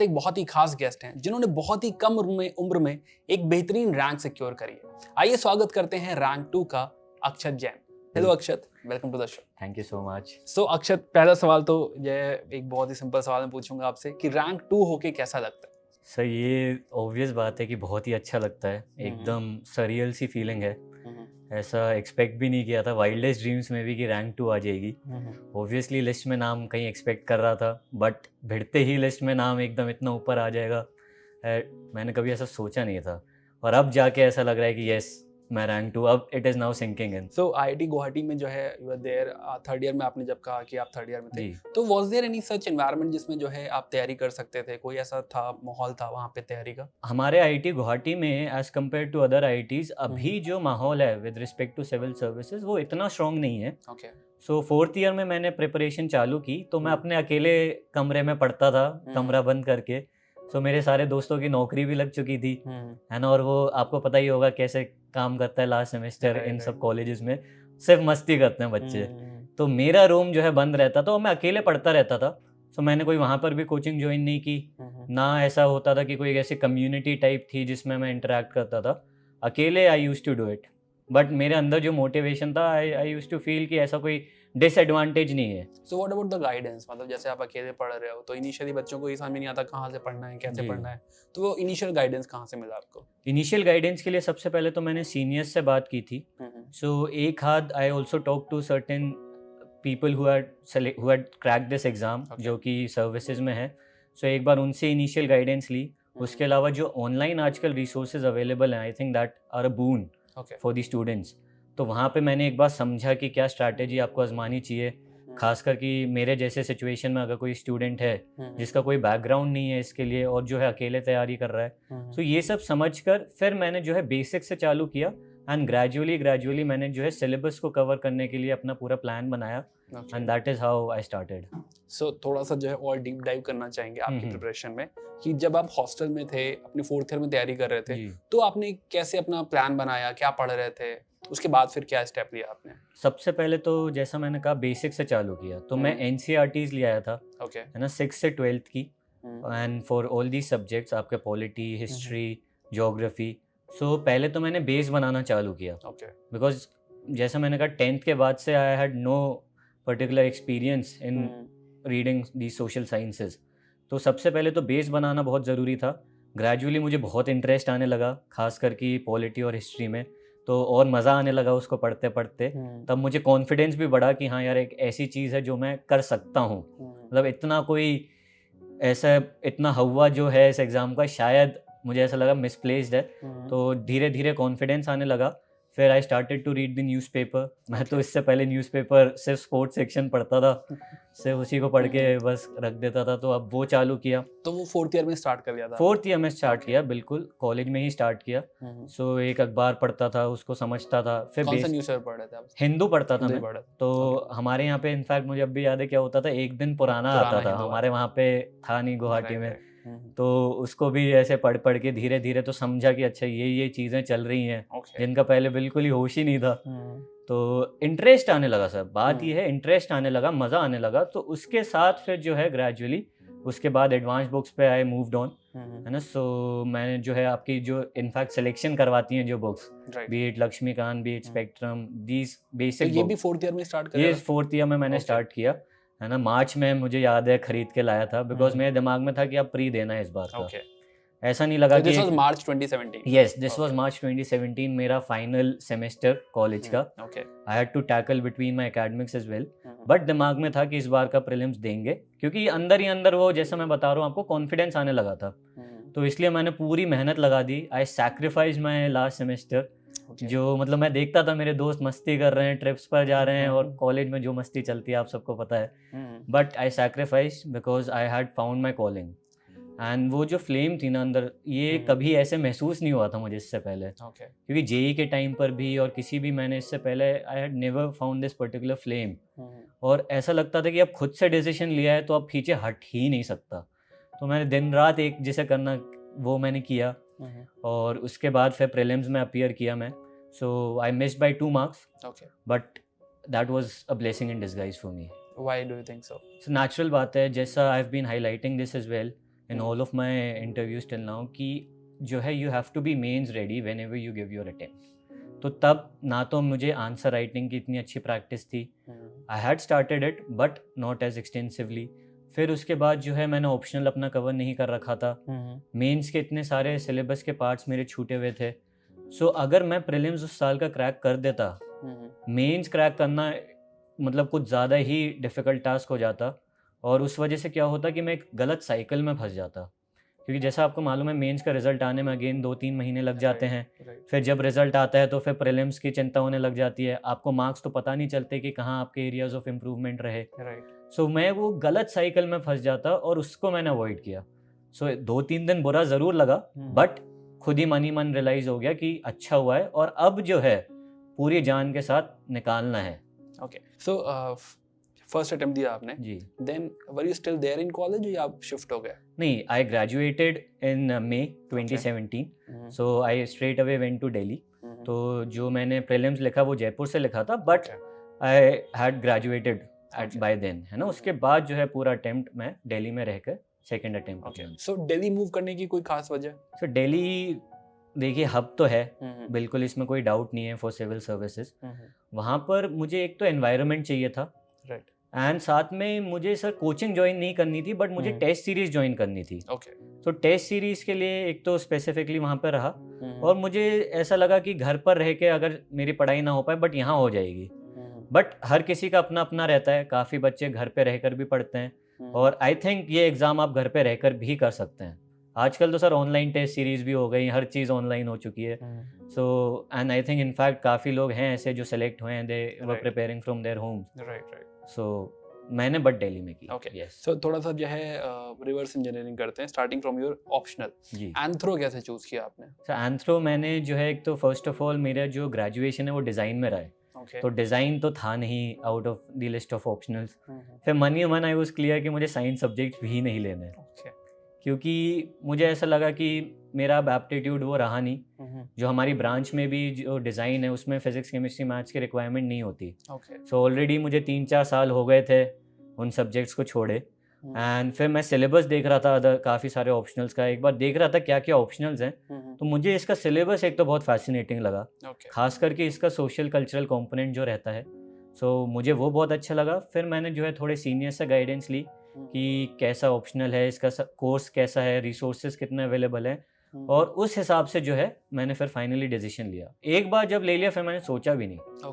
एक बहुत ही खास गेस्ट हैं जिन्होंने बहुत ही कम उम्र में एक बेहतरीन रैंक सिक्योर करी है। आइए स्वागत करते हैं रैंक 2 का Akshat Jain. Hello Akshat, welcome to the show. Thank you so much. So Akshat, पहला सवाल तो ये एक बहुत ही सिंपल सवाल मैं पूछूंगा आपसे कि रैंक 2 होके कैसा लगता है? सर ये ऑब्वियस बात है कि बहुत ही अच्छा लगता है, एकदम सरियल सी फीलिंग है। ऐसा एक्सपेक्ट भी नहीं किया था वाइल्डेस्ट ड्रीम्स में भी कि रैंक 2 आ जाएगी। ऑब्वियसली लिस्ट में नाम कहीं एक्सपेक्ट कर रहा था, बट भिड़ते ही लिस्ट में नाम एकदम इतना ऊपर आ जाएगा मैंने कभी ऐसा सोचा नहीं था। और अब जाके ऐसा लग रहा है कि यस, मैं रैंक 2, अब it is now sinking in. So IIT Guwahati में जो है you are there third year में, आपने जब कहा कि आप थर्ड ईयर में थे, जी, तो was there any such environment जिसमें जो है आप तैयारी कर सकते थे? कोई ऐसा था माहौल था वहाँ पे तैयारी का? हमारे आईआईटी गुवाहाटी में as compare to other IITs अभी जो माहौल है with respect to civil services वो इतना स्ट्रॉन्ग नहीं है। ओके। सो फोर्थ ईयर में मैंने प्रिपरेशन चालू की तो मैं अपने अकेले कमरे में पढ़ता था, कमरा बंद करके। सो मेरे सारे दोस्तों की नौकरी भी लग चुकी थी, है ना। और वो आपको पता ही होगा कैसे काम करता है लास्ट सेमेस्टर इन सब कॉलेजेस में, सिर्फ मस्ती करते हैं बच्चे। तो मेरा रूम जो है बंद रहता था और मैं अकेले पढ़ता रहता था। सो मैंने कोई वहाँ पर भी कोचिंग ज्वाइन नहीं की, ना ऐसा होता था कि कोई ऐसी कम्युनिटी टाइप थी जिसमें मैं इंटरेक्ट करता था। अकेले I use to do it, but मेरे अंदर जो मोटिवेशन था, आई यूज टू फील कि ऐसा कोई डिसएडवांटेज नहीं है। So what about the guidance? मतलब जैसे आप अकेले पढ़ रहे हो तो इनिशियली बच्चों को ये समझ में नहीं आता कहाँ से पढ़ना है, कैसे जी। पढ़ना है, तो वो इनिशियल गाइडेंस कहाँ से मिला आपको? इनिशियल गाइडेंस के लिए सबसे पहले तो मैंने सीनियर्स से बात की थी। सो एक हाथ I also talk to certain people who had crack this exam, जो कि सर्विसेज में है। सो एक बार उनसे इनिशियल गाइडेंस ली। उसके अलावा जो ऑनलाइन आजकल रिसोर्सेज अवेलेबल हैं, I think that are a boon for the students. तो वहाँ पे मैंने एक बार समझा कि क्या स्ट्रैटेजी आपको आजमानी चाहिए, खासकर कि मेरे जैसे सिचुएशन में अगर कोई स्टूडेंट है जिसका कोई बैकग्राउंड नहीं है इसके लिए और जो है अकेले तैयारी कर रहा है। तो ये सब समझकर फिर मैंने जो है बेसिक से चालू किया एंड ग्रेजुअली मैंने जो है सिलेबस को कवर करने के लिए अपना पूरा प्लान बनाया and that is how I started. So थोड़ा सा जो है और डीप डाइव करना चाहेंगे आपकी प्रिपरेशन में कि जब आप हॉस्टल में थे, अपने फोर्थ ईयर में तैयारी कर रहे थे, तो आपने कैसे अपना प्लान बनाया, क्या पढ़ रहे थे, उसके बाद फिर क्या स्टेप लिया आपने? सबसे पहले तो जैसा मैंने कहा बेसिक से चालू किया, तो मैं एनसीईआरटीज़ ले आया था, है ना, 6 से 12th की। And for all the subjects, आपके पॉलिटी, हिस्ट्री, ज्योग्राफी। सो पहले तो मैंने बेस बनाना चालू किया, बिकॉज जैसा मैंने कहा 10th के बाद से I had no particular experience in reading the social sciences. तो सबसे पहले तो बेस बनाना बहुत ज़रूरी था। ग्रेजुअली मुझे बहुत इंटरेस्ट आने लगा, खास करके पॉलिटी और हिस्ट्री में, तो और मज़ा आने लगा उसको पढ़ते पढ़ते। तब मुझे कॉन्फिडेंस भी बढ़ा कि हाँ यार, एक ऐसी चीज़ है जो मैं कर सकता हूँ। मतलब इतना कोई ऐसा इतना हवा जो है इस एग्ज़ाम का, शायद मुझे ऐसा लगा मिसप्लेस्ड है। तो धीरे धीरे कॉन्फिडेंस आने लगा। फिर I started to read the newspaper. मैं तो इससे पहले न्यूज़पेपर सिर्फ स्पोर्ट्स सेक्शन पढ़ता था, सिर्फ उसी को पढ़ के बस रख देता था। तो अब वो चालू किया। तो वो फोर्थ ईयर में स्टार्ट कर दिया था? फोर्थ ईयर में स्टार्ट किया, बिल्कुल कॉलेज में ही स्टार्ट किया। सो एक अखबार पढ़ता था, उसको समझता था। फिर कौन सा न्यूज़पेपर पढ़ रहे थे आप? हिंदू पढ़ता था मैं। तो हमारे यहाँ पे इनफैक्ट मुझे अब भी याद है क्या होता था, एक दिन पुराना आता था, हमारे वहाँ पे था नहीं गुवाहाटी में। तो उसको भी ऐसे पढ़ पढ़ के धीरे धीरे तो समझा कि अच्छा ये चीज़ें चल रही हैं, जिनका पहले बिल्कुल ही होश ही नहीं था। तो इंटरेस्ट आने लगा सर, बात ये है, इंटरेस्ट आने लगा, मज़ा आने लगा। तो उसके साथ फिर जो है ग्रेजुअली उसके बाद एडवांस बुक्स पे आई मूव्ड ऑन, है ना। सो मैंने जो है आपकी जो इनफैक्ट सिलेक्शन करवाती हैं जो books, be it Laxmikanth, be it spectrum, these basic. ये भी फोर्थ ईयर में स्टार्ट किया? ये फोर्थ ईयर में मैंने स्टार्ट किया, है ना। मार्च में मुझे याद है खरीद के लाया था, बिकॉज मेरे दिमाग में था कि अब प्री देना है इस बार का। ऐसा नहीं लगा कि this was March 2017? Yes, this was March 2017, मेरा फाइनल सेमेस्टर कॉलेज का। I had to tackle between my academics as well, but दिमाग में था कि इस बार का प्रीलिम्स देंगे, क्योंकि अंदर ही अंदर वो, जैसा मैं बता रहा हूँ आपको, कॉन्फिडेंस आने लगा था। तो इसलिए मैंने पूरी मेहनत लगा दी। आई सैक्रिफाइस माय लास्ट सेमेस्टर। जो मतलब मैं देखता था मेरे दोस्त मस्ती कर रहे हैं, ट्रिप्स पर जा रहे हैं, और कॉलेज में जो मस्ती चलती है आप सबको पता है, but I sacrifice because I had found my calling. And वो जो फ्लेम थी ना अंदर, ये कभी ऐसे महसूस नहीं हुआ था मुझे इससे पहले, क्योंकि जेई के टाइम पर भी और किसी भी, मैंने इससे पहले I had never found this particular flame. और ऐसा लगता था कि अब खुद से डिसीजन लिया है तो अब पीछे हट ही नहीं सकता। तो मैंने दिन रात एक जिसे करना वो मैंने किया, और उसके बाद फिर प्रीलिम्स में अपीयर किया मैं। So I missed by 2 marks, but that was a blessing in disguise for me. Why do you think so? So natural बात है, जैसा I have been highlighting this as well, in all of my interviews till now कि जो है you have to be mains ready whenever you give your attempt. तो तब ना तो मुझे आंसर राइटिंग की इतनी अच्छी प्रैक्टिस थी, I had started it but not as extensively. फिर उसके बाद जो है मैंने ऑप्शनल अपना कवर नहीं कर रखा था, मेंस के इतने सारे सिलेबस के पार्ट्स मेरे छूटे हुए थे। सो अगर मैं प्रीलिम्स उस साल का क्रैक कर देता, मेंस क्रैक करना मतलब कुछ ज़्यादा ही डिफ़िकल्ट टास्क हो जाता, और उस वजह से क्या होता कि मैं एक गलत साइकिल में फंस जाता। क्योंकि जैसा आपको मालूम है मेंस का रिजल्ट आने में अगेन 2-3 महीने लग जाते हैं। फिर जब रिजल्ट आता है तो फिर प्रीलिम्स की चिंता होने लग जाती है, आपको मार्क्स तो पता नहीं चलते कि कहाँ आपके एरियाज ऑफ इम्प्रूवमेंट रहे। सो मैं वो गलत साइकिल में फंस जाता और उसको मैंने अवॉइड किया। सो 2-3 दिन बुरा ज़रूर लगा, बट खुद ही मन रियलाइज़ हो गया कि अच्छा हुआ है और अब जो है पूरी जान के साथ निकालना है। ओके, सो फर्स्ट अटेम्प्ट दिया आपने जी, then were you still there in college या आप शिफ्ट हो गए? नहीं, I graduated in May 2017, so I straight away went to Delhi. तो जो मैंने प्रीलिम्स लिखा वो जयपुर से लिखा था, but I had graduated at by then, है ना। उसके बाद जो है पूरा अटेम्प्ट मैं दिल्ली में रहकर सेकंड अटेम्प्ट। सो दिल्ली मूव करने की कोई खास वजह? सो दिल्ली देखिए हब तो है, बिल्कुल इसमें कोई डाउट नहीं है फॉर सिविल सर्विसेज। वहाँ पर मुझे एक तो एनवायरनमेंट चाहिए था, राइट, एंड साथ में मुझे सर कोचिंग ज्वाइन नहीं करनी थी, बट मुझे टेस्ट सीरीज ज्वाइन करनी थी। ओके, तो टेस्ट सीरीज के लिए एक तो स्पेसिफिकली वहाँ पर रहा, और मुझे ऐसा लगा कि घर पर रह के अगर मेरी पढ़ाई ना हो पाए बट यहाँ हो जाएगी। बट हर किसी का अपना अपना रहता है, काफ़ी बच्चे घर पे रहकर भी पढ़ते हैं, और आई थिंक ये एग्ज़ाम आप घर पे रहकर भी कर सकते हैं। आजकल तो सर ऑनलाइन टेस्ट सीरीज भी हो गई, हर चीज़ ऑनलाइन हो चुकी है। So and I think in fact काफ़ी लोग हैं ऐसे जो सेलेक्ट हुए हैं, they were preparing from their homes. Right. So मैंने बट दिल्ली में की। Okay, yes. सो थोड़ा सा जो है रिवर्स इंजीनियरिंग करते हैं, स्टार्टिंग फ्रॉम योर ऑप्शनल। जी, एंथ्रो कैसे चूज किया आपने? सर एंथ्रो मैंने जो है एक तो फर्स्ट ऑफ ऑल मेरा जो ग्रेजुएशन है वो डिज़ाइन में रहा है। Okay. तो डिज़ाइन तो था नहीं out of the list of optionals. फिर मन ही मन आई वाज क्लियर कि मुझे साइंस सब्जेक्ट्स भी नहीं लेने हैं। Okay. क्योंकि मुझे ऐसा लगा कि मेरा अब एप्टीट्यूड वो रहा नहीं। जो हमारी ब्रांच में भी जो डिज़ाइन है उसमें फिजिक्स केमिस्ट्री मैथ्स की रिक्वायरमेंट नहीं होती। सो ऑलरेडी मुझे 3-4 साल हो गए थे उन सब्जेक्ट्स को छोड़े, एंड फिर मैं सिलेबस देख रहा था अदर काफ़ी सारे ऑप्शनल्स का, एक बार देख रहा था क्या क्या ऑप्शनल्स हैं। तो मुझे इसका सिलेबस एक तो बहुत फैसिनेटिंग लगा, खास करके इसका सोशल कल्चरल कंपोनेंट जो रहता है। सो मुझे वो बहुत अच्छा लगा। फिर मैंने जो है थोड़े सीनियर से गाइडेंस ली कि कैसा ऑप्शनल है, इसका कोर्स कैसा है, रिसोर्सेज कितने अवेलेबल हैं, और उस हिसाब से जो है मैंने फिर फाइनली डिसीजन लिया। एक बार जब ले लिया फिर मैंने सोचा भी नहीं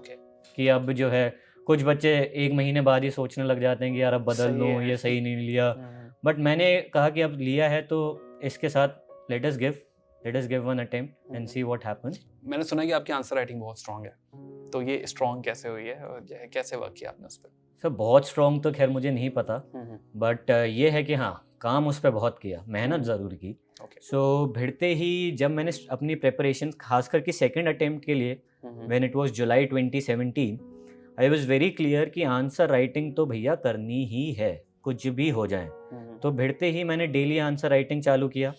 कि अब जो है, कुछ बच्चे 1 महीने बाद ही सोचने लग जाते हैं कि यार अब बदल लो, ये सही नहीं लिया। बट मैंने कहा कि अब लिया है तो इसके साथ let us give one attempt and see what happens. मैंने सुना कि आपकी आंसर राइटिंग बहुत स्ट्रांग है, तो ये स्ट्रांग कैसे हुई है और कैसे वर्क किया आपने उस पर? सर बहुत स्ट्रांग तो खैर मुझे नहीं पता, बट ये है कि हाँ काम उस पर बहुत किया, मेहनत ज़रूर की। सो भिड़ते ही जब मैंने अपनी प्रिपरेशन खास करके सेकेंड अटेम्प्ट के लिए, when it was July 2017, I was very clear कि आंसर राइटिंग तो भैया करनी ही है, कुछ भी हो जाए। तो भिड़ते ही मैंने डेली आंसर राइटिंग चालू किया।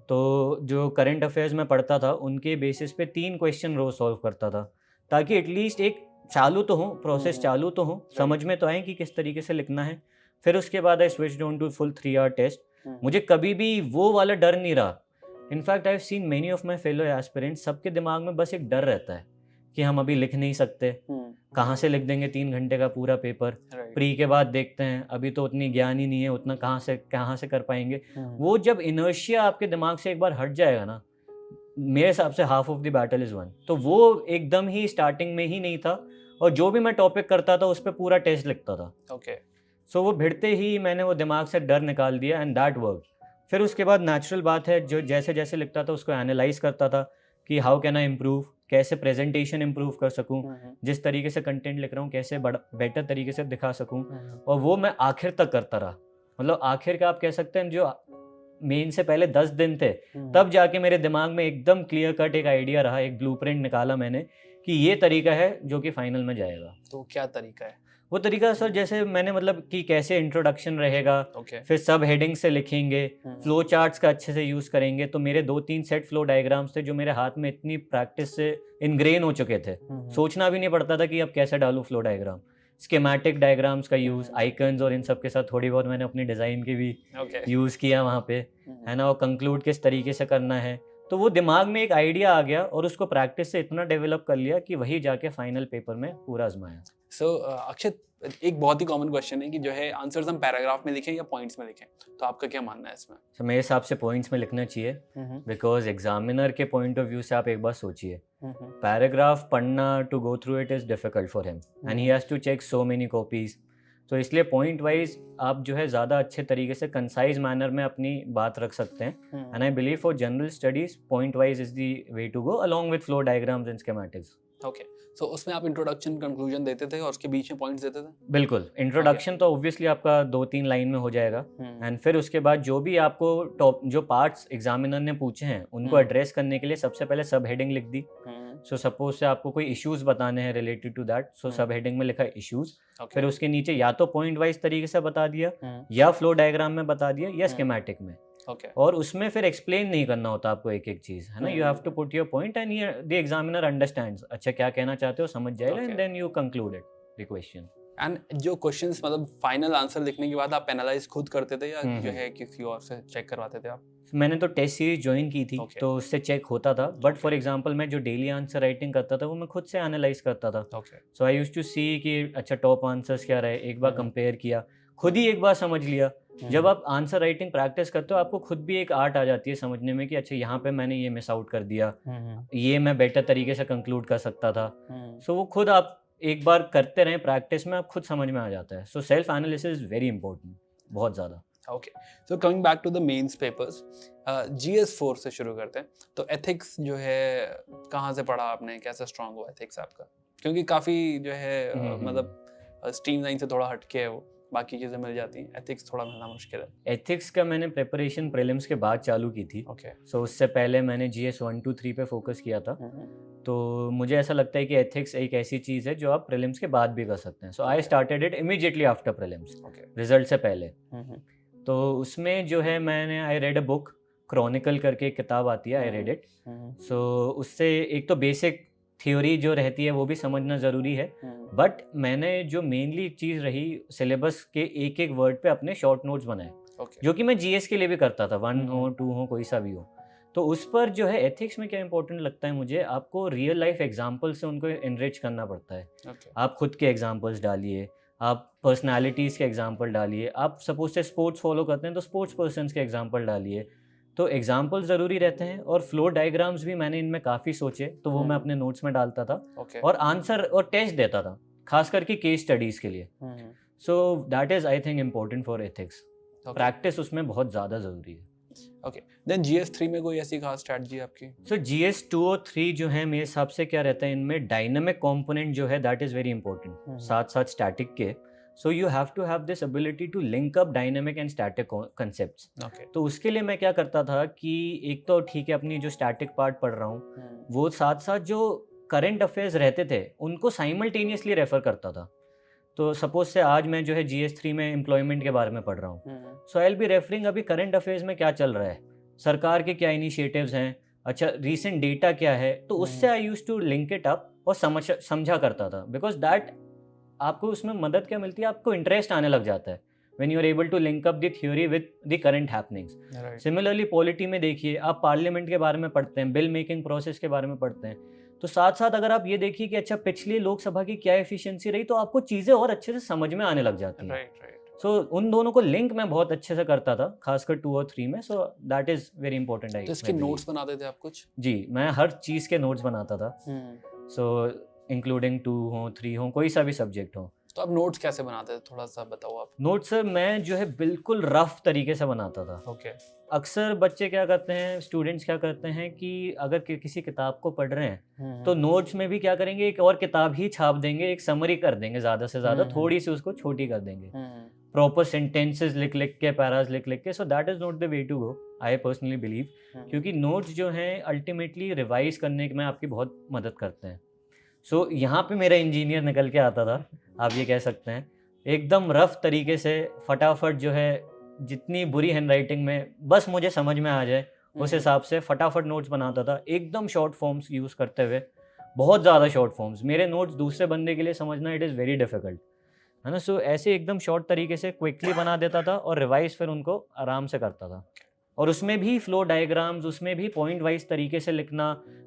तो जो करंट अफेयर्स में पढ़ता था उनके बेसिस पे 3 क्वेश्चन रोज सॉल्व करता था, ताकि एटलीस्ट एक चालू तो हो, प्रोसेस चालू तो हो, समझ में तो आए कि किस तरीके से लिखना है। फिर उसके बाद I switched on to full 3 hour test. मुझे कभी भी वो वाला डर नहीं रहा। In fact I have seen many of my fellow aspirants, सबके दिमाग में बस एक डर रहता है कि हम अभी लिख नहीं सकते, कहाँ से लिख देंगे 3 घंटे का पूरा पेपर, प्री के बाद देखते हैं, अभी तो उतनी ज्ञान ही नहीं है, उतना कहाँ से कर पाएंगे। वो जब इनर्शिया आपके दिमाग से एक बार हट जाएगा ना, मेरे हिसाब से half of the battle is one. तो वो एकदम ही स्टार्टिंग में ही नहीं था, और जो भी मैं टॉपिक करता था उस पर पूरा टेस्ट लिखता था। सो वो भिड़ते ही मैंने वो दिमाग से डर निकाल दिया, एंड दैट वर्क। फिर उसके बाद नेचुरल बात है, जो जैसे जैसे लिखता था उसको एनालाइज करता था कि हाउ कैन आई इम्प्रूव, कैसे प्रेजेंटेशन इम्प्रूव कर सकूं, जिस तरीके से कंटेंट लिख रहा हूं कैसे बेटर तरीके से दिखा सकूं। और वो मैं आखिर तक करता रहा, मतलब आखिर का आप कह सकते हैं जो मेन से पहले 10 दिन थे तब जाके मेरे दिमाग में एकदम क्लियर कट एक आइडिया रहा, एक ब्लूप्रिंट निकाला मैंने कि ये तरीका है जो कि फाइनल में जाएगा। तो क्या तरीका है? वो तरीका सर जैसे मैंने मतलब कि कैसे इंट्रोडक्शन रहेगा, फिर सब हेडिंग से लिखेंगे, फ्लो चार्ट्स का अच्छे से यूज़ करेंगे। तो मेरे 2-3 सेट फ्लो डायग्राम्स थे जो मेरे हाथ में इतनी प्रैक्टिस से इनग्रेन हो चुके थे, सोचना भी नहीं पड़ता था कि अब कैसे डालूं फ्लो डायग्राम। स्कीमेटिक डायग्राम्स का यूज़, आइकन्स और इन सब के साथ थोड़ी बहुत मैंने अपनी डिज़ाइन की भी यूज़ किया वहाँ पे, है ना, और कंक्लूड किस तरीके से करना है। तो वो दिमाग में एक आइडिया आ गया और उसको प्रैक्टिस से इतना डेवलप कर लिया कि वही जाके फाइनल पेपर में पूरा आजमाया। सो अक्षत, एक बहुत ही कॉमन क्वेश्चन है कि जो है आंसर्स हम पैराग्राफ में लिखें या पॉइंट्स में लिखें, तो आपका क्या मानना है इसमें? तो मेरे हिसाब से पॉइंट्स में लिखना चाहिए, बिकॉज एग्जामिनर के पॉइंट ऑफ व्यू से आप एक बार सोचिए, पैराग्राफ पढ़ना to go through it is difficult for him and he has to check so many copies. तो इसलिए पॉइंट वाइज आप जो है ज़्यादा अच्छे तरीके से कंसाइज मैनर में अपनी बात रख सकते हैं। And I believe for general studies point wise is the way to go along with flow diagrams and schematics. Okay, so उसमें आप इंट्रोडक्शन कंक्लूजन देते थे और उसके बीच में पॉइंट्स देते थे? बिल्कुल, इंट्रोडक्शन तो ऑब्वियसली आपका 2-3 लाइन में हो जाएगा एंड फिर उसके बाद जो भी आपको टॉप जो पार्ट्स एग्जामिनर ने पूछे हैं उनको एड्रेस करने के लिए सबसे पहले सब हेडिंग लिख दी। सो सपोज से आपको कोई इश्यूज बताने हैं रिलेटेड टू दैट, सो सब हेडिंग में लिखा इश्यूज, फिर उसके नीचे या तो पॉइंट वाइज तरीके से बता दिया या फ्लो डायग्राम में बता दिया या स्कीमेटिक में। और उसमें फिर एक्सप्लेन नहीं करना होता आपको एक एक चीज, है ना, you have to put your point and the examiner understands, अच्छा क्या कहना चाहते हो समझ जाएगा and then you concluded the question. And जो क्वेश्चंस मतलब फाइनल आंसर लिखने के बाद आप एनालाइज खुद करते थे या जो है किसी और से चेक करवाते थे आप? मैंने तो टेस्ट सीरीज ज्वाइन की थी तो उससे चेक होता था, बट फॉर एग्जांपल मैं जो डेली आंसर राइटिंग करता था वो मैं खुद से एनालाइज करता था। सो आई यूज्ड टू सी कि अच्छा टॉप आंसर्स क्या रहे, एक बार कंपेयर किया, खुद ही एक बार समझ लिया। जब आप आंसर राइटिंग प्रैक्टिस करते हो आपको खुद भी एक आर्ट आ जाती है समझने में कि अच्छा यहाँ पे मैंने ये मिस आउट कर दिया, ये मैं बेटर तरीके से कंक्लूड कर सकता था। सो वो खुद आप एक बार करते रहें प्रैक्टिस में, आप खुद समझ में आ जाता है। So self analysis is very important, बहुत ज़्यादा। Okay, so coming back to the mains papers, GS4 से शुरू करते हैं। तो एथिक्स जो है कहाँ से पढ़ा आपने, कैसे स्ट्रांग हुआ एथिक्स आपका? क्योंकि काफ़ी जो है मतलब स्ट्रीम लाइन से थोड़ा हटके है वो, बाकी चीज़ें मिल जाती हैं, एथिक्स थोड़ा मिलना मुश्किल है। एथिक्स का मैंने प्रिपरेशन प्रीलिम्स के बाद चालू की थी। सो उससे पहले मैंने GS 1, 2, 3 पे फोकस किया था। तो मुझे ऐसा लगता है कि एथिक्स एक ऐसी चीज़ है जो आप प्रीलिम्स के बाद भी कर सकते हैं। So I started it immediately after prelims, result से पहले। तो उसमें जो है मैंने I read a book, chronicle करके एक किताब आती है, आई रेड इट। सो उससे एक तो बेसिक थ्योरी जो रहती है वो भी समझना ज़रूरी है, बट मैंने जो मेनली चीज़ रही सिलेबस के एक एक वर्ड पे अपने शॉर्ट नोट्स बनाए, जो कि मैं GS के लिए भी करता था, 1 हो 2 हो कोई सा भी हो। तो उस पर जो है एथिक्स में क्या इंपॉर्टेंट लगता है मुझे, आपको रियल लाइफ एग्जाम्पल से उनको इनरिच करना पड़ता है। आप खुद के एग्जाम्पल्स डालिए, आप पर्सनालिटीज़ के एग्जाम्पल डालिए, आप सपोज से स्पोर्ट्स फॉलो करते हैं तो स्पोर्ट्स पर्सन्स के एग्जाम्पल डालिए। तो एग्जाम्पल ज़रूरी रहते हैं और फ्लो डायग्राम्स भी मैंने इनमें काफ़ी सोचे, तो वो मैं अपने नोट्स में डालता था और आंसर और टेस्ट देता था, खास करके केस स्टडीज़ के लिए। सो that is I think important for ethics, practice उसमें बहुत ज़्यादा ज़रूरी है। ओके, देन GS3 में कोई ऐसी खास स्ट्रैटेजी आपकी? सो GS 2 और 3 जो है मेरे हिसाब से क्या रहता है, इनमें डायनामिक कंपोनेंट जो है दैट इज़ वेरी इंपॉर्टेंट, साथ साथ स्टैटिक के। So you have to have this ability to link up dynamic and static concepts. तो उसके लिए मैं क्या करता था कि एक तो ठीक है अपनी जो स्टैटिक पार्ट पढ़ रहा हूँ, वो साथ साथ जो करंट अफेयर्स रहते थे उनको साइमल्टेनियसली रेफर करता था। तो सपोज से आज मैं जो है GS3 में एम्प्लॉयमेंट के बारे में पढ़ रहा हूँ, सो आई विल बी रेफरिंग अभी करंट अफेयर्स में क्या चल रहा है, सरकार के क्या इनिशिएटिव्स हैं, अच्छा रीसेंट डेटा क्या है, तो उससे I used to link it up और समझा करता था, बिकॉज दैट आपको उसमें मदद क्या मिलती है, आपको इंटरेस्ट आने लग जाता है when you are able to link up the theory with the current happenings. Similarly polity में देखिए, आप पार्लियामेंट के बारे में पढ़ते हैं, बिल मेकिंग प्रोसेस के बारे में पढ़ते हैं, तो साथ साथ अगर आप ये देखिए कि अच्छा पिछली लोकसभा की क्या एफिशिएंसी रही, तो आपको चीज़ें और अच्छे से समझ में आने लग जाती हैं। सो उन दोनों को लिंक मैं बहुत अच्छे से करता था, खासकर 2 और 3 में। सो दैट इज़ वेरी इंपॉर्टेंट। तो इसके नोट्स बनाते थे आप कुछ? जी, मैं हर चीज़ के नोट्स बनाता था। सो इंक्लूडिंग 2 हो 3 हो कोई सा भी सब्जेक्ट हो। तो आप नोट्स कैसे बनाते थे, थोड़ा सा बताओ आप। नोट्स सर मैं जो है बिल्कुल रफ तरीके से बनाता था। अक्सर बच्चे क्या करते हैं, स्टूडेंट्स क्या करते हैं कि अगर किसी किताब को पढ़ रहे हैं तो नोट्स में भी क्या करेंगे, एक और किताब ही छाप देंगे, एक समरी कर देंगे, ज़्यादा से ज़्यादा थोड़ी सी उसको छोटी कर देंगे, प्रॉपर सेंटेंसेस लिख के, पैराज लिख के। So that is not the way to go, I personally believe, क्योंकि नोट्स जो हैं अल्टीमेटली रिवाइज करने में आपकी बहुत मदद करते हैं। सो यहाँ पे मेरा इंजीनियर निकल के आता था, आप ये कह सकते हैं, एकदम रफ तरीके से फटाफट जो है जितनी बुरी हैंडराइटिंग में बस मुझे समझ में आ जाए उस हिसाब से फटाफट नोट्स बनाता था, एकदम शॉर्ट फॉर्म्स यूज़ करते हुए, बहुत ज़्यादा शॉर्ट फॉर्म्स। मेरे नोट्स दूसरे बंदे के लिए समझना इट इज़ वेरी डिफिकल्ट, है ना। सो ऐसे एकदम शॉर्ट तरीके से क्विकली बना देता था और रिवाइज फिर उनको आराम से करता था। और उसमें भी फ्लो डायग्राम्स, उसमें भी पॉइंट वाइज तरीके से लिखना,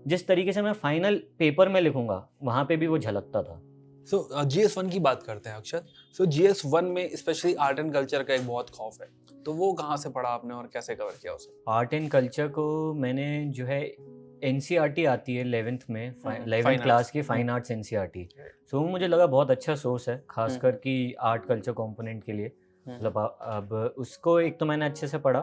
जिस तरीके से मैं फाइनल पेपर में लिखूंगा वहाँ पे भी वो झलकता था। सो GS1 की बात करते हैं अक्षर। सो GS1 में स्पेशली आर्ट एंड कल्चर का एक बहुत खौफ है, तो वो कहाँ से पढ़ा आपने और कैसे कवर किया उसे? आर्ट एंड कल्चर को मैंने जो है NCERT आती है 11th में, 11th क्लास की फाइन आर्ट्स NCERT। सो वो मुझे लगा बहुत अच्छा सोर्स है, खासकर कि आर्ट कल्चर कंपोनेंट के लिए। मतलब अब उसको एक तो मैंने अच्छे से पढ़ा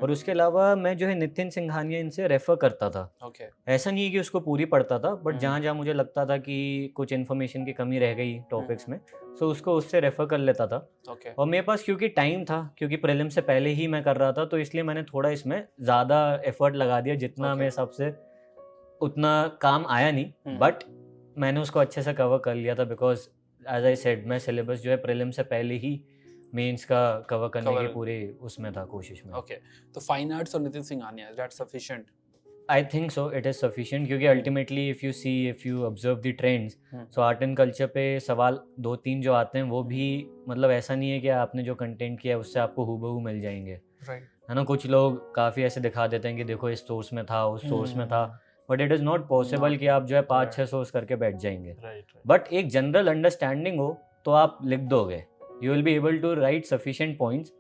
और उसके अलावा मैं जो है नितिन सिंघानिया इनसे रेफर करता था। ऐसा नहीं है कि उसको पूरी पढ़ता था, बट जहाँ जहाँ मुझे लगता था कि कुछ इन्फॉर्मेशन की कमी रह गई टॉपिक्स में, सो उसको उससे रेफर कर लेता था। और मेरे पास क्योंकि टाइम था, क्योंकि प्रीलिम से पहले ही मैं कर रहा था, तो इसलिए मैंने थोड़ा इसमें ज़्यादा एफर्ट लगा दिया। जितना मेरे हिसाब से उतना काम आया नहीं, बट मैंने उसको अच्छे से कवर कर लिया था, बिकॉज एज आई सेड मैं सिलेबस जो है प्रीलिम से पहले ही मेंस का कवर करने के पूरे उसमें था, कोशिश में। ओके, तो फाइन आर्ट्स और Nitin Singhania, is that sufficient? I think so, it is sufficient, क्योंकि ultimately if you observe the trends, so art and culture पे सवाल 2-3 जो आते हैं वो भी मतलब ऐसा नहीं है कि आपने जो कंटेंट किया है उससे आपको हूबहू मिल जाएंगे, है ना। कुछ लोग काफ़ी ऐसे दिखा देते हैं कि देखो इस सोर्स में था, उस सोर्स में था, but it is not possible कि आप जो है 5-6 सोर्स करके बैठ जाएंगे। बट एक जनरल अंडरस्टैंडिंग हो तो आप लिख दोगे, you will be able to write sufficient points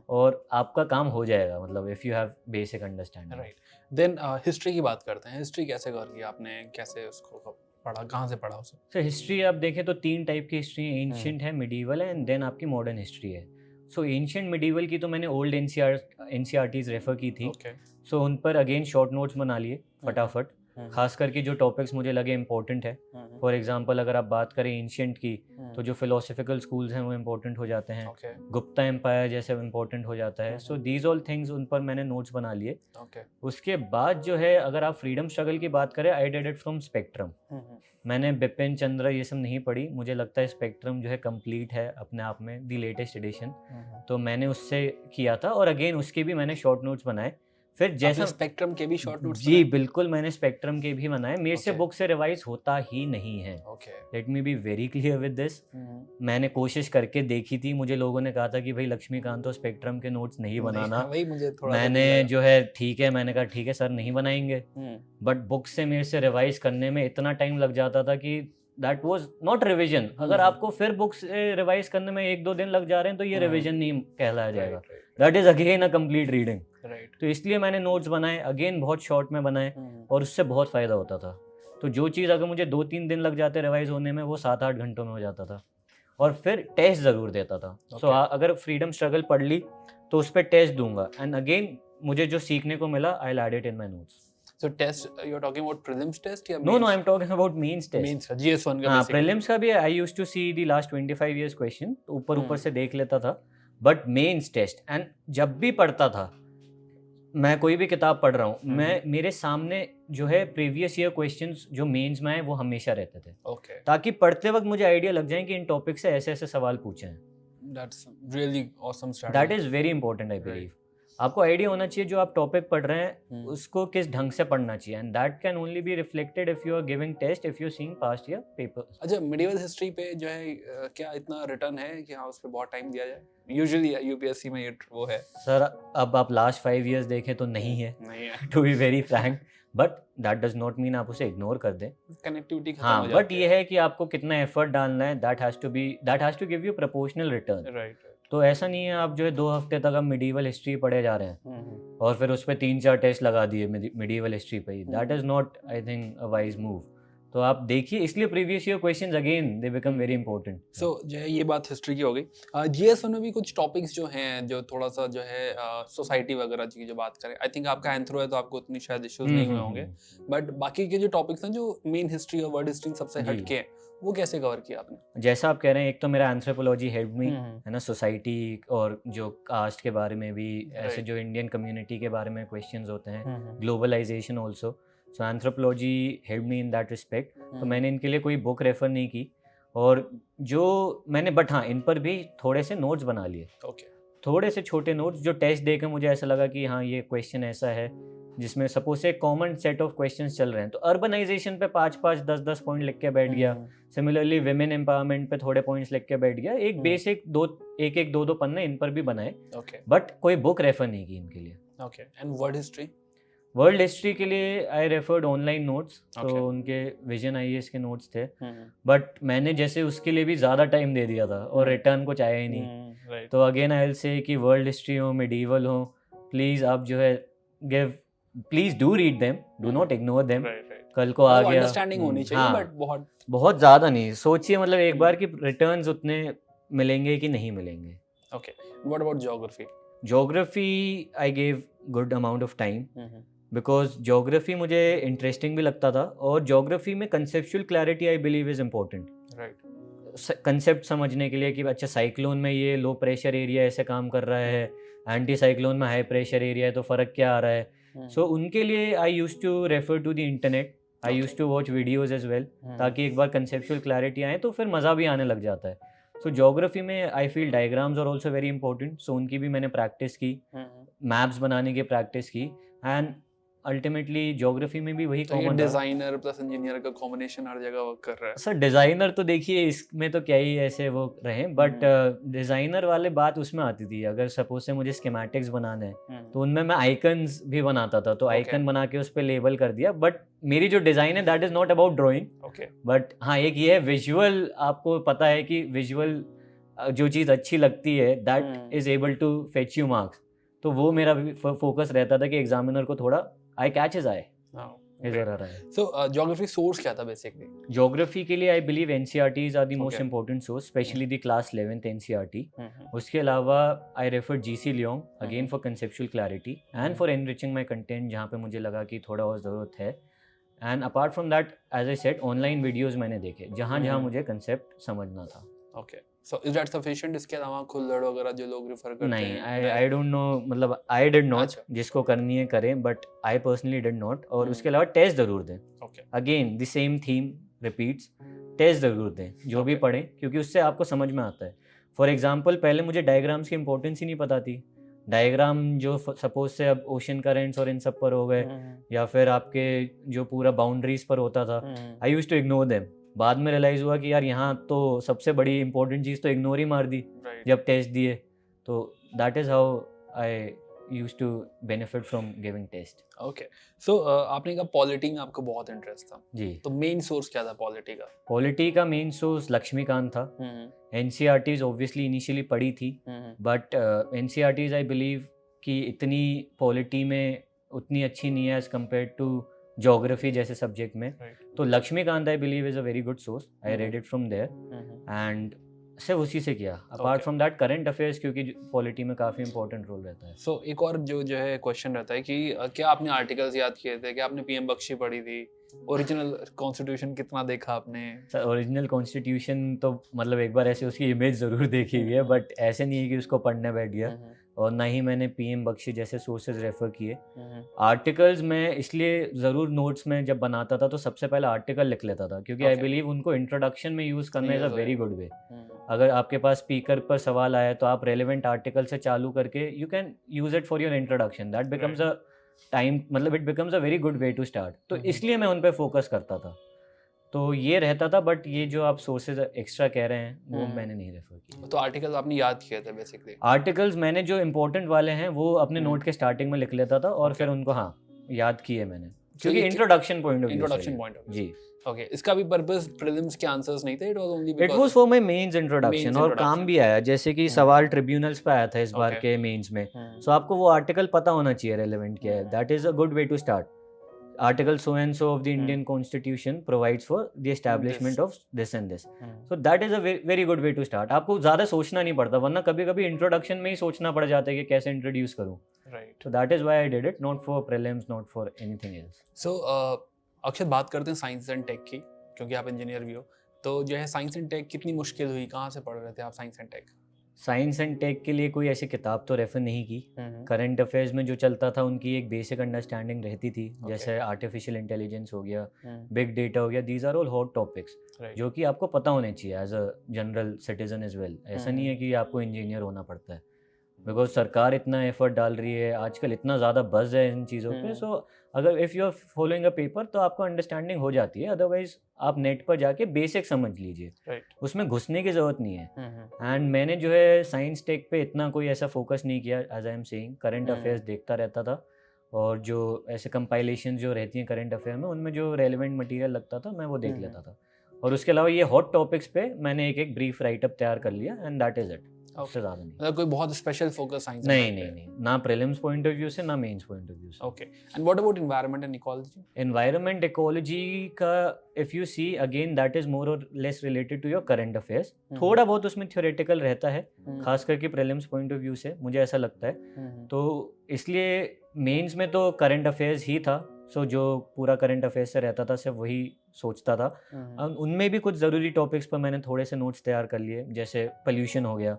और आपका काम हो जाएगा, मतलब if you have basic understanding. Right. Then history की बात करते हैं। हिस्ट्री कैसे कवर की आपने, कैसे उसको पढ़ा, कहाँ से पढ़ा उसे? सो हिस्ट्री आप देखें तो 3 टाइप की हिस्ट्री है, एंशिएंट है, मिडीवल है, एंड देन आपकी मॉडर्न हिस्ट्री है। सो एंशिएंट मिडीवल की तो मैंने ओल्ड NCERTs रेफर की थी। सो उन पर अगेन शॉर्ट नोट्स बना लिए फटाफट, खास करके जो टॉपिक्स मुझे लगे इंपॉर्टेंट है। फॉर एग्जांपल अगर आप बात करें एंशिएंट की, तो जो फिलोसफिकल स्कूल्स हैं वो इंपॉर्टेंट हो जाते हैं, गुप्ता एम्पायर जैसे इंपॉर्टेंट हो जाता है। सो दीज ऑल थिंग्स उन पर मैंने नोट्स बना लिए। उसके बाद जो है अगर आप फ्रीडम स्ट्रगल की बात करें, I did it from spectrum. मैंने बिपिन चंद्र ये सब नहीं पढ़ी, मुझे लगता है स्पेक्ट्रम जो है कंप्लीट है अपने आप में, दी लेटेस्ट एडिशन, तो मैंने उससे किया था। और अगेन उसके भी मैंने शॉर्ट नोट्स बनाए। फिर जैसा स्पेक्ट्रम के भी शॉर्ट नोट्स? जी बिल्कुल, मैंने स्पेक्ट्रम के भी बनाए। मेरे से बुक से रिवाइज होता ही नहीं है, let me be very clear with this. मैंने कोशिश करके देखी थी, मुझे लोगों ने कहा था कि भाई लक्ष्मीकांत तो स्पेक्ट्रम के नोट्स नहीं बनाना। वही मुझे थोड़ा मैंने जो है ठीक है, मैंने कहा ठीक है सर नहीं बनाएंगे, बट बुक से मेरे से रिवाइज करने में इतना टाइम लग जाता था कि दैट वाज नॉट रिविजन। अगर आपको फिर बुक से रिवाइज करने में 1-2 दिन लग जा रहे हैं तो ये रिविजन नहीं कहलाया जाएगा, that is again a complete reading. तो इसलिए मैंने नोट्स बनाए, अगेन बहुत शॉर्ट में बनाए, और उससे बहुत फ़ायदा होता था। तो जो चीज़ अगर मुझे 2-3 दिन लग जाते रिवाइज होने में, वो 7-8 घंटों में हो जाता था। और फिर टेस्ट ज़रूर देता था। सो अगर फ्रीडम स्ट्रगल पढ़ ली तो उस पर टेस्ट दूंगा, एंड अगेन मुझे जो सीखने को मिला I will add it in my notes. So test, you're talking about prelims test या No, I'm talking about mains test. Mains का, GS1 का। हाँ, prelims का भी I used to see the last 25 years question, ऊपर से देख लेता था, बट मेंस टेस्ट, एंड जब भी पढ़ता था, मैं कोई भी किताब पढ़ रहा हूँ, मैं मेरे सामने जो है प्रीवियस ईयर क्वेश्चंस जो मेंस में आए वो हमेशा रहते थे, ताकि पढ़ते वक्त मुझे आइडिया लग जाए कि इन टॉपिक से ऐसे ऐसे सवाल पूछे हैं। That's really awesome strategy. That is very important, I believe. आपको आइडिया होना चाहिए जो आप टॉपिक पढ़ रहे हैं उसको किस ढंग से पढ़ना चाहिए, and that can only be reflected if you are giving test, if you seeing past year papers. अच्छा, मिडिवल हिस्ट्री पे जो है क्या इतना रिटर्न है कि हाँ उस पे बहुत टाइम दिया जाए? यूजुअली यूपीएससी में ये वो है सर। अब आप लास्ट 5 इयर्स देखें तो नहीं है to be very frank, but that does not mean आप उसे इग्नोर कर दें, कनेक्टिविटी खत्म हाँ, हो जाती बट ये है कि आपको कितना एफर्ट डालना है, that has to give you proportional return. Right. तो ऐसा नहीं है आप जो है 2 हफ्ते तक आप मिडीवल हिस्ट्री पढ़े जा रहे हैं और फिर उस पर 3-4 टेस्ट लगा दिए मिडीवल हिस्ट्री पे ही, that is not I think a wise move. तो आप देखिए, इसलिए previous year questions again they become very important. So जो है ये बात हिस्ट्री की हो गई। GS1 में भी कुछ टॉपिक्स जो हैं जो थोड़ा सा जो है सोसाइटी वगैरह की जो बात करें, आई थिंक आपका एंथ्रो है तो आपको उतनी शायद इश्यूज नहीं हुए होंगे, बट बाकी के जो टॉपिक्स हैं जो मेन हिस्ट्री और वर्ल्ड हिस्ट्री सबसे हट के हैं, वो कैसे कवर किया आपने? जैसा आप कह रहे हैं, एक तो मेरा एंथ्रोपोलॉजी हेल्प मी, है ना, सोसाइटी और जो कास्ट के बारे में भी, ऐसे जो इंडियन कम्युनिटी के बारे में क्वेश्चंस होते हैं, globalization also, so anthropology help me in that respect. तो मैंने इनके लिए कोई बुक रेफर नहीं की, और जो मैंने बट हाँ इन पर भी थोड़े से नोट्स बना लिए, थोड़े से छोटे नोट्स जो टेस्ट देकर मुझे ऐसा लगा कि हाँ ये क्वेश्चन ऐसा है, जिसमें सपोज से कॉमन सेट ऑफ क्वेश्चंस चल रहे हैं, तो अर्बनाइजेशन पे 5-5 10-10 पॉइंट लिख के बैठ गया, सिमिलरली विमेन एम्पावरमेंट पे थोड़े पॉइंट्स लिख के बैठ गया, एक बेसिक एक दो पन्ने इन पर भी बनाए, बट कोई बुक रेफर नहीं की इनके लिए। ओके, एंड वर्ल्ड हिस्ट्री के लिए आई रेफर्ड ऑनलाइन नोट्स, तो उनके विजन आईएएस के नोट्स थे, बट मैंने जैसे उसके लिए भी ज़्यादा टाइम दे दिया था और रिटर्न कुछ आया ही नहीं, तो अगेन आई विल से कि वर्ल्ड हिस्ट्री हो, मिडीवल हो, प्लीज़ आप जो है please do read them, do not ignore them. कल को आ गया अंडरस्टैंडिंग होनी चाहिए, बट बहुत ज़्यादा नहीं, सोचिए मतलब एक बार कि रिटर्न्स उतने मिलेंगे कि नहीं मिलेंगे। Okay, what about geography I gave good amount of time, because geography मुझे इंटरेस्टिंग भी लगता था, और ज्योग्राफी में conceptual clarity I believe is important. Concept समझने के लिए कि अच्छा साइक्लोन में ये लो प्रेशर एरिया ऐसे काम कर रहा है, एंटी साइक्लोन में हाई प्रेशर एरिया है, तो फ़र्क क्या आ रहा है। सो उनके लिए I used to refer to the internet, I used to watch videos as well, ताकि एक बार कंसेप्चुअल क्लैरिटी आए तो फिर मज़ा भी आने लग जाता है। सो ज्योग्राफी में I feel diagrams are also very important, so उनकी भी मैंने प्रैक्टिस की, मैप्स बनाने की प्रैक्टिस की, एंड अल्टीमेटली ज्योग्राफी में भी वही कॉमन, डिजाइनर प्लस इंजीनियर का कॉम्बिनेशन हर जगह वर्क कर रहा है। सर डिज़ाइनर तो देखिए इसमें तो क्या ही ऐसे वो रहे, बट डिज़ाइनर वाले बात उसमें आती थी, अगर सपोज से मुझे स्कीमेटिक्स बनाने हैं तो उनमें मैं आइकन्स भी बनाता था, तो आइकन बना के उस पर लेबल कर दिया, बट मेरी जो डिज़ाइन है that is not about drawing, but हाँ एक ये है विजुअल, आपको पता है कि विजुअल जो चीज़ अच्छी लगती है that is able to fetch you marks, तो वो मेरा फोकस रहता था कि एग्जामिनर को थोड़ा आई कैच हिज आई इधर आ रहा है। सो ज्योग्राफी सोर्स क्या था बेसिकली? ज्योग्राफी के लिए I believe NCERTs are the most important source, specially the class 11th NCERT. उसके अलावा I refer G C Leong again for conceptual clarity and for enriching my content, जहाँ पे मुझे लगा कि थोड़ा और ज़रूरत है। And apart from that as I said online videos मैंने देखे जहाँ जहाँ मुझे कंसेप्ट समझना था। Okay, so is that sufficient? इसके अलावा खुल्लड़ वगैरह जो लोग रेफर करते हैं? नहीं, आई डोंट नो, मतलब आई डिड नॉट, जिसको करनी है करें, but I personally did not. और उसके अलावा टेस्ट ज़रूर दें, again the same theme repeats, test ज़रूर दें जो भी पढ़ें, क्योंकि उससे आपको समझ में आता है। फॉर एग्जाम्पल पहले मुझे डायग्राम्स की इंपॉर्टेंस ही नहीं पता थी, डायग्राम जो सपोज से अब ओशन करेंट्स और इन सब पर हो गए, या फिर आपके जो पूरा बाउंड्रीज पर होता था, I used to ignore them. बाद में रियलाइज हुआ कि यार यहाँ तो सबसे बड़ी इंपॉर्टेंट चीज़ तो इग्नोर ही मार दी जब टेस्ट दिए, तो that is how I used to benefit from giving test. Okay, so आपने कहा पॉलिटी में आपको बहुत इंटरेस्ट था जी, तो मेन सोर्स क्या था पॉलिटी का? पॉलिटी का मेन सोर्स लक्ष्मीकांत था। एनसीईआरटीज ऑब्वियसली इनिशियली पढ़ी थी, बट एनसीईआरटीज आई बिलीव कि इतनी पॉलिटी में उतनी अच्छी नहीं है एज कम्पेयर टू ज्योग्राफी जैसे सब्जेक्ट में। तो Laxmikanth I believe is a very good source, I read it from there and सिर्फ उसी से किया। Apart from that current affairs, क्योंकि पॉलिटी में काफ़ी इंपॉर्टेंट रोल रहता है। सो एक और जो है क्वेश्चन रहता है कि क्या आपने आर्टिकल्स याद किए थे, क्या आपने पीएम बख्शी पढ़ी थी, ओरिजिनल कॉन्स्टिट्यूशन कितना देखा आपने? सर ओरिजिनल कॉन्स्टिट्यूशन तो मतलब एक बार ऐसे उसकी इमेज ज़रूर देखी हुई है, बट ऐसे नहीं है कि उसको पढ़ने बैठ गया, और ना ही मैंने पीएम बख्शी जैसे सोर्सेज रेफर किए। आर्टिकल्स में इसलिए ज़रूर नोट्स में जब बनाता था तो सबसे पहले आर्टिकल लिख लेता था, क्योंकि आई बिलीव उनको इंट्रोडक्शन में यूज़ करना इज़ अ वेरी गुड वे। अगर आपके पास स्पीकर पर सवाल आया तो आप रेलेवेंट आर्टिकल से चालू करके you can use it for your introduction, that becomes a time, मतलब it becomes a very good way to start. तो इसलिए मैं उन पर फोकस करता था, तो ये रहता था। बट ये जो आप सोर्सेज एक्स्ट्रा कह रहे हैं वो मैंने नहीं रेफर किया। तो आर्टिकल्स आपने याद किए थे बेसिकली? आर्टिकल्स मैंने जो इंपॉर्टेंट वाले हैं वो अपने नोट के स्टार्टिंग में लिख लेता था, और फिर उनको हाँ याद किए मैंने, क्योंकि इंट्रोडक्शन पॉइंट ऑफ व्यू जी। ओके, इसका भी पर्पस प्रीलिम्स के आंसर्स नहीं थे, it was only it was for my mains introduction, और काम भी आया, जैसे कि सवाल ट्रिब्यूनल्स पे आया था इस बार के मेंस में, सो आपको वो आर्टिकल पता होना चाहिए रेलेवेंट क्या है, that is a good way to start. Article so and so of the Indian Constitution provides for the establishment of this and this, so that is a very good way to start। आपको ज़्यादा सोचना नहीं पड़ता, वरना कभी कभी introduction में ही सोचना पड़ जाता है कि कैसे इंट्रोड्यूस करूँ, right. so that is why I did it, not for prelims, not for anything else। so अक्षत, बात करते हैं साइंस एंड टेक की, क्योंकि आप इंजीनियर भी हो, तो जो है साइंस एंड टेक कितनी मुश्किल हुई, कहाँ से पढ़ रहे थे आप science and tech? Science and tech के लिए कोई ऐसी किताब तो रेफर नहीं की, करंट अफेयर्स में जो चलता था उनकी एक बेसिक अंडरस्टैंडिंग रहती थी, जैसे आर्टिफिशियल इंटेलिजेंस हो गया, बिग डेटा हो गया, these are all hot topics जो कि आपको पता होने चाहिए as a general citizen as well. ऐसा नहीं है कि आपको इंजीनियर होना पड़ता है, बिकॉज सरकार इतना एफर्ट डाल रही है, आजकल इतना ज़्यादा बज़ है इन चीज़ों पे। सो अगर if you are following a paper तो आपको अंडरस्टैंडिंग हो जाती है, अदरवाइज आप नेट पर जाके बेसिक समझ लीजिए, उसमें घुसने की ज़रूरत नहीं है। एंड मैंने जो है साइंस टेक पे इतना कोई ऐसा फोकस नहीं किया, as I am saying current affairs देखता रहता था, और जो ऐसे कंपाइलेशन जो रहती हैं करंट अफेयर में, उनमें जो रेलिवेंट मटेरियल लगता था मैं वो देख लेता था। और उसके अलावा ये हॉट टॉपिक्स पे मैंने एक ब्रीफ राइटअप तैयार कर लिया, एंड दैट इज़ इट। उससे ज़्यादा नहीं। मतलब कोई बहुत स्पेशल फोकस साइंस नहीं, ना प्रीलिम्स पॉइंट ऑफ व्यू से, ना मेंस पॉइंट ऑफ व्यू से। Okay, and what about environment and ecology? Environment ecology का if you see again that is more और less related to your current affairs. थोड़ा बहुत उसमें थ्योरेटिकल रहता है, खास करके प्रीलिम्स पॉइंट ऑफ व्यू से, मुझे ऐसा लगता है। तो इसलिए मेंस में तो करंट अफेयर्स ही था, सो जो पूरा करंट अफेयर्स से रहता था सिर्फ वही सोचता था। उनमें भी कुछ ज़रूरी टॉपिक्स पर मैंने थोड़े से नोट्स तैयार कर लिए, जैसे पोल्यूशन हो गया,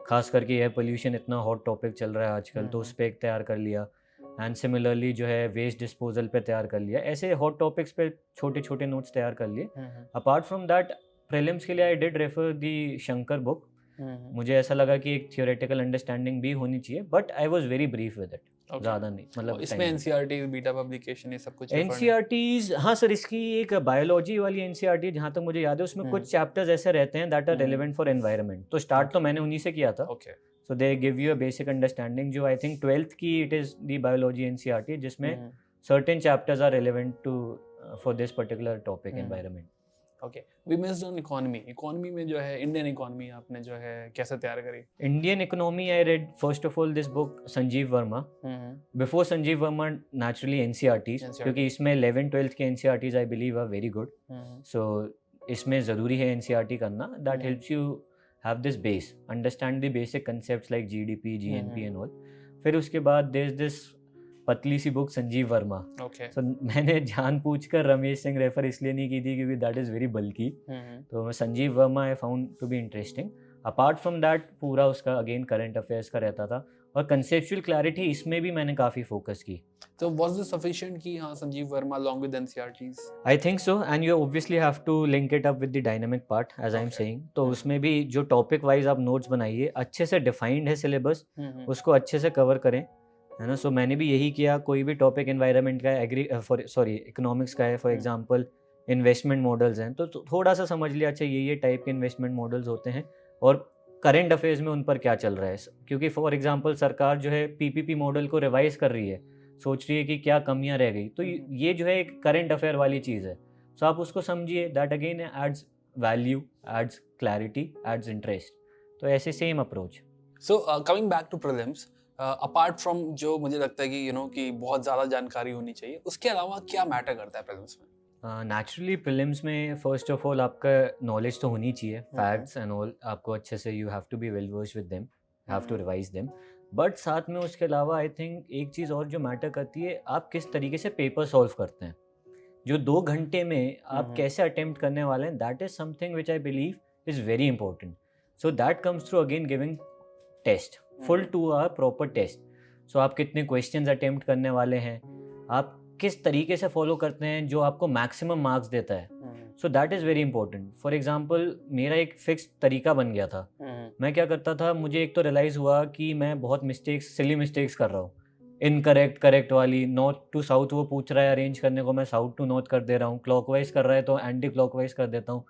खास करके एयर पोल्यूशन इतना हॉट टॉपिक चल रहा है आजकल, तो उस पर एक तैयार कर लिया। एंड सिमिलरली जो है वेस्ट डिस्पोजल पे तैयार कर लिया। ऐसे हॉट टॉपिक्स पे छोटे छोटे नोट्स तैयार कर लिए। अपार्ट फ्रॉम दैट प्रीलिम्स के लिए I did refer the Shankar book. मुझे ऐसा लगा कि एक थियोरेटिकल अंडरस्टैंडिंग भी होनी चाहिए, but I was very brief with it. ज़्यादा नहीं, मतलब इसमें एनसीईआरटी, बीटा पब्लिकेशन, ये सब कुछ एनसीईआरटीज। हाँ सर, इसकी एक बायोलॉजी वाली एनसीईआरटी जहाँ तक मुझे याद है, उसमें कुछ चैप्टर्स ऐसे रहते हैं that are relevant for environment. तो स्टार्ट तो मैंने उन्हीं से किया था। So they give you a basic understanding. जो आई थिंक 12th की it is the biology NCERT, जिसमें certain chapters are relevant to for this particular topic environment. Okay, we missed on economy. Economy में जो है Indian economy आपने जो है कैसे तैयार करी? Indian economy I read first of all this book Sanjeev Verma. Before Sanjeev Verma naturally NCERTs, क्योंकि इसमें 11th 12th के NCERTs I believe are very good. So इसमें ज़रूरी है एनसीईआरटी करना, that helps you have this base, understand the basic concepts like GDP, GNP and all. फिर उसके बाद देयर इज दिस पतली सी बुक संजीव वर्मा। सो मैंने जानबूझकर रमेश सिंह रेफर इसलिए नहीं की थी क्योंकि दैट इज़ वेरी बल्की। तो Sanjeev Verma I found to be interesting. Apart from that पूरा उसका अगेन करंट अफेयर्स का रहता था, और कंसेप्चुअल क्लैरिटी इसमें भी मैंने काफ़ी फोकस की। तो वाज दिस सफिशिएंट कि हाँ Sanjeev Verma along with NCERTs? I think so, and you obviously have to link it up with the dynamic part as I am saying. तो उसमें भी जो टॉपिक वाइज आप नोट्स बनाइए, अच्छे से डिफाइंड है सिलेबस, उसको अच्छे से कवर करें, है ना। सो मैंने भी यही किया। कोई भी टॉपिक एनवायरनमेंट का है, इकोनॉमिक्स का है, फॉर एग्जांपल इन्वेस्टमेंट मॉडल्स हैं, तो थोड़ा सा समझ लिया अच्छा ये टाइप के इन्वेस्टमेंट मॉडल्स होते हैं, और करंट अफेयर्स में उन पर क्या चल रहा है। क्योंकि फॉर एग्जांपल सरकार जो है पीपीपी मॉडल को रिवाइज कर रही है, सोच रही है कि क्या कमियां रह गई, तो ये जो है एक करंट अफेयर वाली चीज़ है। सो आप उसको समझिए, that again adds value, adds clarity, adds interest. तो ऐसे same approach. So coming back to prelims, apart from जो मुझे लगता है कि कि बहुत ज़्यादा जानकारी होनी चाहिए, उसके अलावा क्या मैटर करता है प्रीलिम्स में? नेचुरली प्रीलिम्स में फर्स्ट ऑफ ऑल आपका नॉलेज तो होनी चाहिए, फैक्ट्स एंड ऑल आपको अच्छे से, you have to be well versed with them, have to revise them. But साथ में उसके अलावा आई थिंक एक चीज़ और जो मैटर करती है, आप किस तरीके से पेपर सॉल्व करते हैं। जो 2 घंटे में आप कैसे अटेम्प्ट करने वाले हैं, that is something which I believe is very important. So that comes through again giving test, full 2 hour proper test. So आप कितने क्वेश्चंस अटेम्प्ट करने वाले हैं, आप किस तरीके से फॉलो करते हैं जो आपको मैक्सिमम मार्क्स देता है। सो that is very important. For example मेरा एक फिक्स तरीका बन गया था। मैं क्या करता था, मुझे एक तो रियलाइज़ हुआ कि मैं बहुत सिली मिस्टेक्स कर रहा हूँ। इनकरेक्ट, करेक्ट वाली, नॉर्थ टू साउथ वो पूछ रहा है अरेंज करने को, मैं साउथ टू नॉर्थ कर दे रहा हूँ, क्लॉकवाइज कर रहा है तो एंटी क्लॉकवाइज कर देता हूँ।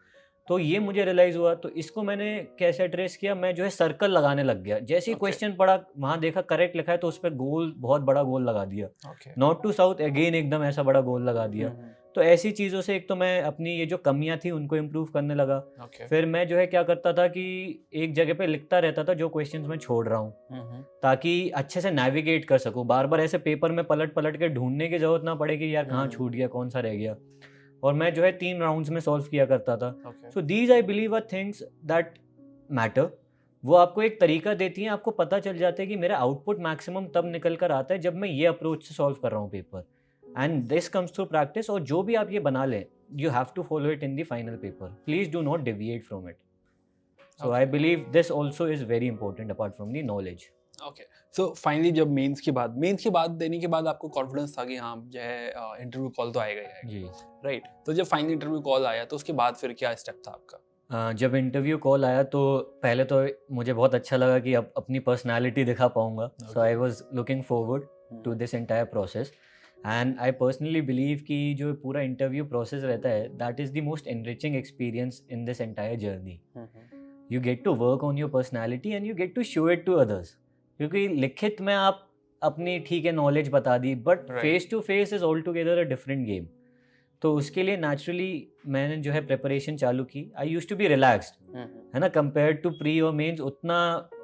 तो ये मुझे रियलाइज़ हुआ, तो इसको मैंने कैसे एड्रेस किया, मैं जो है सर्कल लगाने लग गया। जैसे ही क्वेश्चन पढ़ा, वहाँ देखा करेक्ट लिखा है, तो उस पर गोल, बहुत बड़ा गोल लगा दिया। नॉर्थ टू साउथ अगेन एकदम ऐसा बड़ा गोल लगा दिया। तो ऐसी चीज़ों से एक तो मैं अपनी ये जो कमियां थी उनको इम्प्रूव करने लगा। फिर मैं जो है क्या करता था कि एक जगह पे लिखता रहता था जो क्वेश्चंस मैं छोड़ रहा हूँ, ताकि अच्छे से नेविगेट कर सकूँ। बार बार ऐसे पेपर में पलट पलट के ढूंढने की जरूरत ना पड़े कि यार कहाँ छूट गया, कौन सा रह गया। और मैं जो है 3 राउंड्स में सॉल्व किया करता था। So these I believe are things that matter. वो आपको एक तरीका देती हैं, आपको पता चल जाता है कि मेरा आउटपुट मैक्सिमम तब निकल कर आता है जब मैं ये अप्रोच से सॉल्व कर रहा हूँ paper, and this comes through practice. और जो भी आप ये बना लें, you have to follow it in the final paper, please do not deviate from it. So I believe this also is very important apart from the knowledge. Okay, so finally जब mains की बात देने के बाद आपको confidence था कि हाँ जो है इंटरव्यू कॉल तो आएगा ही आएगा जी, राइट। तो जब फाइनली इंटरव्यू कॉल आया तो उसके बाद फिर क्या स्टेप था आपका? जब इंटरव्यू कॉल आया तो पहले तो मुझे बहुत अच्छा लगा कि अब अपनी पर्सनालिटी दिखा पाऊंगा, so I was looking forward to this entire process and I personally believe कि जो पूरा इंटरव्यू प्रोसेस रहता है that is the most enriching experience in this entire journey. You get to work on your personality and you get to show it to others, क्योंकि लिखित में आप अपनी ठीक है नॉलेज बता दी, but face to face is all together a different game. तो उसके लिए नेचुरली मैंने जो है प्रिपरेशन चालू की. आई यूज टू बी रिलैक्स्ड, है ना, कंपेयर टू प्री और मेंस. उतना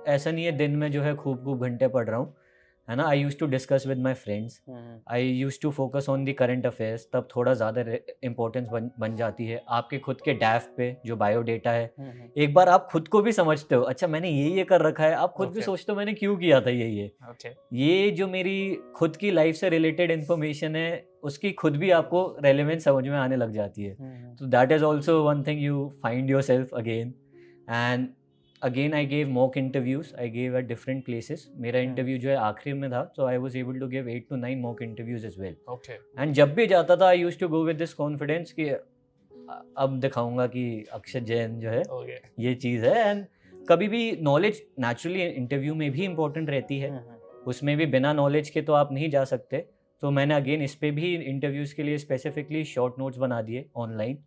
ऐसा नहीं है दिन में जो है खूब घंटे पढ़ रहा हूँ, है ना. I use to discuss with my friends, I use to focus on the current affairs. तब थोड़ा ज़्यादा इंपॉर्टेंस बन जाती है आपके खुद के डैफ पे जो बायोडेटा है. एक बार आप खुद को भी समझते हो, अच्छा मैंने ये कर रखा है, आप खुद भी सोचते हो मैंने क्यों किया था ये जो मेरी खुद की लाइफ से रिलेटेड इन्फॉर्मेशन है उसकी खुद भी आपको रेलेवेंस समझ में आने लग जाती है. तो that is also one thing you find yourself again. And again I gave mock interviews, I gave at different places. मेरा इंटरव्यू जो है आखिरी में था, so I was able to give 8 to 9 mock interviews as well. And जब भी जाता था I used to go with this confidence कि अब दिखाऊंगा कि अक्षत जैन जो है ये चीज़ है. एंड कभी भी नॉलेज नेचुरली इंटरव्यू में भी इम्पोर्टेंट रहती है, उसमें भी बिना नॉलेज के तो आप नहीं जा सकते. तो मैंने अगेन इस पे भी इंटरव्यूज़ के लिए स्पेसिफिकली शॉर्ट नोट्स बना दिए ऑनलाइन,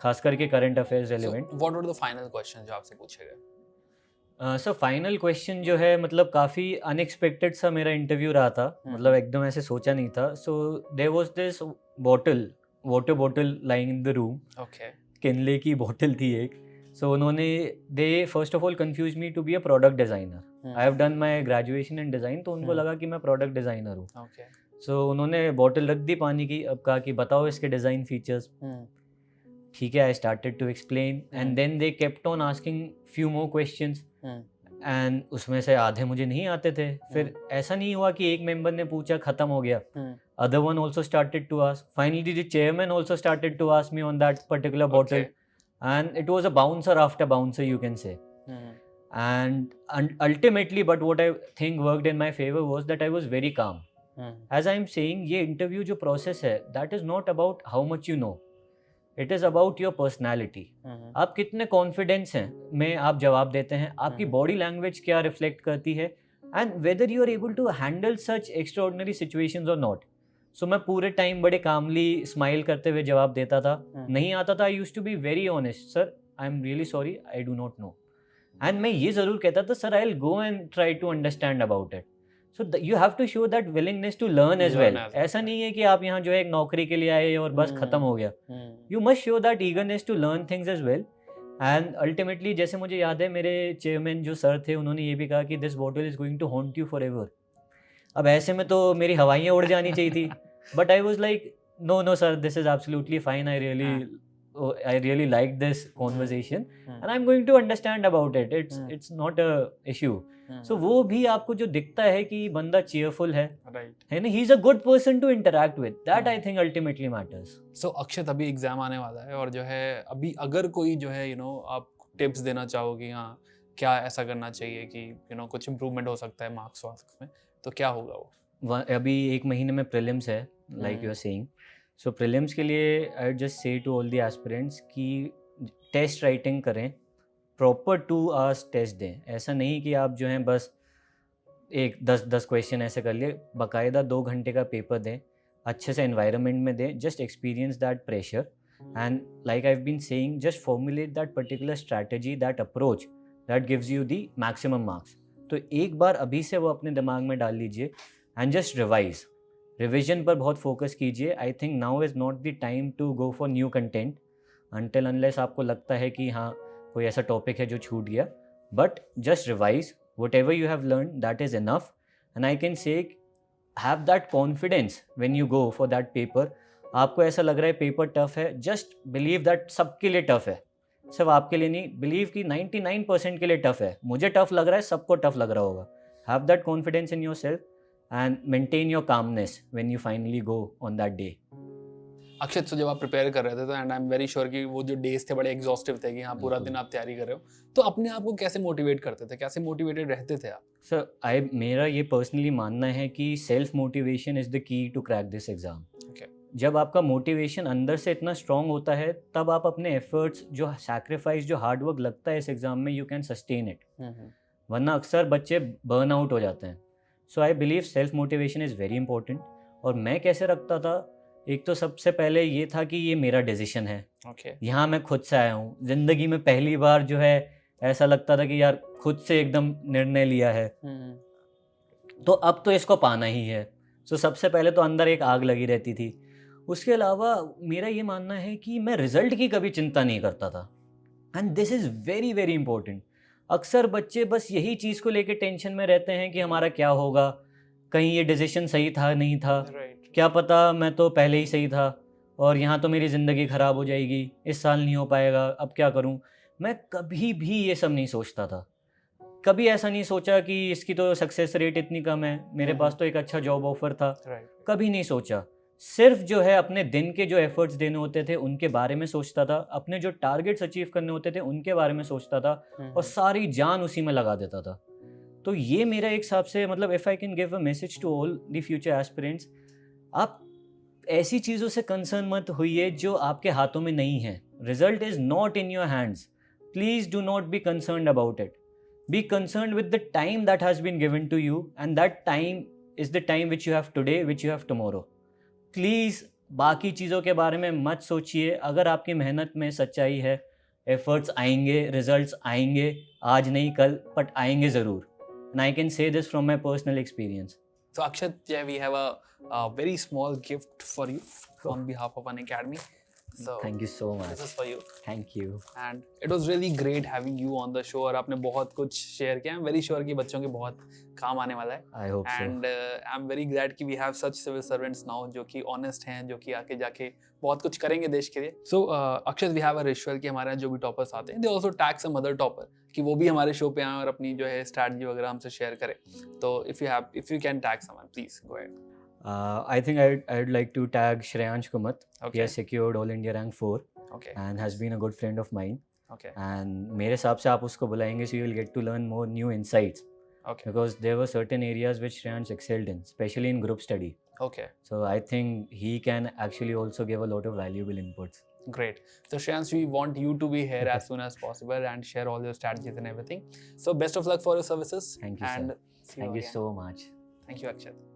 खास करके current affairs relevant. What were the final question जो आपसे पूछे गए? सर फाइनल क्वेश्चन जो है मतलब काफ़ी अनएक्सपेक्टेड सा मेरा इंटरव्यू रहा था. मतलब एकदम ऐसे सोचा नहीं था. So there was this water bottle lying in the room. Kinley की बॉटल थी एक. सो उन्होंने they first of all confuse me to be a product designer. I have done my graduation in design, तो उनको लगा कि मैं product designer हूँ. सो उन्होंने बॉटल रख दी पानी की. अब कहा कि बताओ इसके डिज़ाइन फीचर्स. ठीक है, I started to explain and then they kept on asking few more questions and उसमें से आधे मुझे नहीं आते थे. फिर ऐसा नहीं हुआ कि एक मेंबर ने पूछा खत्म हो गया. Other one also started to ask. Finally the chairman also started to ask me on that particular bottle and it was a bouncer after bouncer you can say. And ultimately, but what I think worked in my favor was that I was very calm. As I am saying, ये interview जो process है, that is not about how much you know. It is about your personality. आप कितने confidence हैं में आप जवाब देते हैं, आपकी body language क्या reflect करती है, and whether you are able to handle such extraordinary situations or not. So मैं पूरे time बड़े calmly smile करते हुए जवाब देता था. नहीं आता था, I used to be very honest. Sir, I am really sorry, I do not know. And मैं ये ज़रूर कहता था sir I will go and try to understand about it. So you have to show that willingness to learn as well. ऐसा नहीं है कि आप यहाँ जो है एक नौकरी के लिए आए और बस खत्म हो गया. You must show that eagerness to learn things as well. And ultimately जैसे मुझे याद है मेरे चेयरमैन जो सर थे उन्होंने ये भी कहा कि this bottle is going to haunt you forever. अब ऐसे में तो मेरी हवाइयाँ उड़ जानी चाहिए थी, but I was like no sir, this is absolutely fine. I really like this conversation and I'm going to understand about it. It's not a issue. So वो भी आपको जो दिखता है कि बंदा cheerful है ना, he is a good person to interact with. That I think ultimately matters. So अक्षत अभी एग्जाम आने वाला है और जो है अभी अगर कोई जो है आप टिप्स देना चाहोगे, हाँ क्या ऐसा करना चाहिए कि कुछ इम्प्रूवमेंट हो सकता है मार्क्स में, तो क्या होगा वो? अभी 1 महीने में प्रीलिम्स है like you are saying. So prelims के लिए I just say to all the aspirants कि टेस्ट राइटिंग करें, प्रॉपर 2 hours टेस्ट दें. ऐसा नहीं कि आप जो हैं बस एक 10 क्वेश्चन ऐसे कर लिए. बाकायदा 2 घंटे का पेपर दें, अच्छे से एनवायरनमेंट में दें. Just experience that pressure and like I have been saying, just formulate that particular strategy, that approach that gives you the maximum marks. तो एक बार अभी से वो अपने दिमाग में डाल लीजिए एंड जस्ट रिवाइज. रिविजन पर बहुत फोकस कीजिए. I think now is not the time to go for new content until unless आपको लगता है कि हाँ कोई ऐसा टॉपिक है जो छूट गया. But just revise what ever you have learn, that is enough. And I can say have that confidence when you go for that paper. आपको ऐसा लग रहा है पेपर टफ है, जस्ट बिलीव दैट सबके लिए टफ है, सिर्फ आपके लिए नहीं. बिलीव कि 99% के लिए टफ है. मुझे टफ लग रहा है, सबको टफ लग रहा होगा. Have that confidence in your self and maintain your calmness when you finally go on that day. अक्षत, तो जब आप प्रिपेयर कर रहे थे तो and I am very sure कि वो जो डेज थे बड़े एग्जॉस्टिव थे कि हाँ पूरा दिन आप तैयारी कर रहे हो, तो अपने आप को कैसे मोटिवेट करते थे, कैसे मोटिवेटेड रहते थे आप? सर मेरा ये पर्सनली मानना है कि self motivation is the key to crack this exam. जब आपका मोटिवेशन अंदर से इतना स्ट्रांग होता है तब आप अपने एफर्ट्स, जो सैक्रिफाइस, जो हार्ड वर्क लगता है इस एग्ज़ाम में, यू कैन सस्टेन इट। वरना अक्सर बच्चे बर्न आउट हो जाते हैं। So I believe self motivation is very important. और मैं कैसे रखता था, एक तो सबसे पहले ये था कि ये मेरा डिसीजन है, यहाँ मैं खुद से आया हूँ, ज़िंदगी में पहली बार जो है ऐसा लगता था कि यार खुद से एकदम निर्णय लिया है, तो अब तो इसको पाना ही है। सो सबसे पहले तो अंदर एक आग लगी रहती थी। उसके अलावा मेरा ये मानना है कि मैं रिजल्ट की कभी चिंता नहीं करता था, and this is very very important. अक्सर बच्चे बस यही चीज़ को लेके टेंशन में रहते हैं कि हमारा क्या होगा, कहीं ये डिसीजन सही था नहीं था, क्या पता मैं तो पहले ही सही था और यहाँ तो मेरी ज़िंदगी ख़राब हो जाएगी, इस साल नहीं हो पाएगा, अब क्या करूँ। मैं कभी भी ये सब नहीं सोचता था। कभी ऐसा नहीं सोचा कि इसकी तो सक्सेस रेट इतनी कम है, मेरे पास तो एक अच्छा जॉब ऑफर था, कभी नहीं सोचा। सिर्फ जो है अपने दिन के जो एफर्ट्स देने होते थे उनके बारे में सोचता था, अपने जो टारगेट्स अचीव करने होते थे उनके बारे में सोचता था और सारी जान उसी में लगा देता था। तो ये मेरा एक हिसाब से, मतलब if I can give a message to all the future aspirants, आप ऐसी चीज़ों से कंसर्न मत होइए जो आपके हाथों में नहीं है। Result is not in your hands, please do not be concerned about it. Be concerned with the time that has been given to you, and that time is the time which you have today, which you have tomorrow. Please बाकी चीज़ों के बारे में मत सोचिए। अगर आपकी मेहनत में सच्चाई है, एफर्ट्स आएंगे, रिजल्ट्स आएंगे, आज नहीं कल, बट आएंगे ज़रूर। And I can say this from my personal experience. So Akshat, yeah, we have a very small gift for you on behalf of Unacademy. So thank you so much. This is for you. Thank you. And it was really great having you on the show. और आपने बहुत कुछ share किया। I'm very sure कि बच्चों के बहुत काम आने वाला है। I hope so. And I'm very glad कि we have such civil servants now जो कि honest हैं, जो कि आके जाके बहुत कुछ करेंगे देश के लिए। So Akshat, we have a ritual कि हमारे यहाँ जो भी टॉपर्स आते हैं, they also tag some other topper कि वो भी हमारे शो पे आए और अपनी जो है स्ट्रैटेजी वगैरह हमसे शेयर करें। तो if you can tag someone, please go ahead. I think I'd like to tag Shreyansh Kumat. Okay. He has secured All India Rank 4. Okay. And has been a good friend of mine. Okay. And मेरे हिसाब से आप उसको बुलाएंगे, so you will get to learn more new insights. Okay. Because there were certain areas which Shreyansh excelled in, especially in group study. Okay. So I think he can actually also give a lot of valuable inputs. Great. So Shreyansh, we want you to be here as soon as possible and share all your strategies and everything. So best of luck for your services. Thank you, and sir. Thank you so much. Thank you, Akshat.